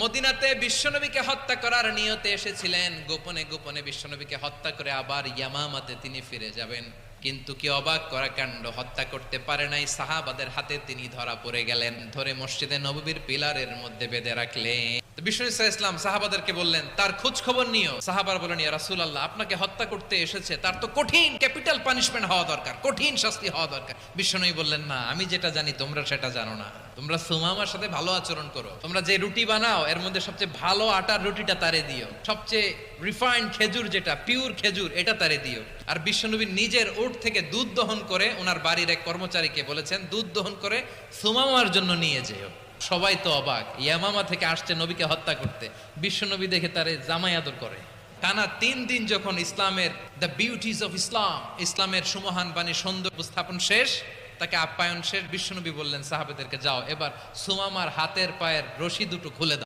মদিনাতে বিশ্বনবীকে হত্যা করার নিয়তে এসেছিলেন, গোপনে গোপনে বিশ্বনবীকে হত্যা করে আবার ইয়ামামাতে তিনি ফিরে যাবেন। কিন্তু কি অবাক করা কাণ্ড, হত্যা করতে পারে নাই, সাহাবাদের হাতে তিনি ধরা পড়ে গেলেন। ধরে মসজিদে নববীর পিলারের মধ্যে বেঁধে রাখলেন। বিষ্ণু ইসলাম সাহাবাদেরকে বললেন তার খোঁজ খবর নিও। সাহাবার বলেন, ইয়া রাসূলুল্লাহ, আপনাকে হত্যা করতে এসেছে, তার তো কঠিন ক্যাপিটাল পানিশমেন্ট হওয়া দরকার, কঠিন শাস্তি হওয়া দরকার। বিষ্ণুই বললেন, না, আমি যেটা জানি তোমরা সেটা জানো না। তোমরা সুমামার সাথে ভালো আচরণ করো, তোমরা যে রুটি বানাও এর মধ্যে সবচেয়ে ভালো আটার রুটিটা তারে দিও, সবচেয়ে রিফাইন্ড খেজুর যেটা পিওর খেজুর এটা তারে দিও। আর বিশ্বনবী নিজের উট থেকে দুধ দহন করে ওনার বাড়ির এক কর্মচারীকে বলেছেন দুধ দহন করে সুমামার জন্য নিয়ে যেও। সবাই তো অবাক, ইয়ামামা থেকে আসছে নবীকে হত্যা করতে, বিশ্বনবী দেখে তারে জামাই আদর করে। টানা 3 দিন যখন ইসলামের দ্য বিউটিজ অফ ইসলাম, ইসলামের সুমহান বাণী সৌন্দর্য উপস্থাপন শেষ, তাকে আপ্যায়ন শেষ, বিশ্বনবী বললেন সাহাবেদেরকে, যাও এবার সুমামার হাতের পায়ের রশি দুটো খুলে দাও।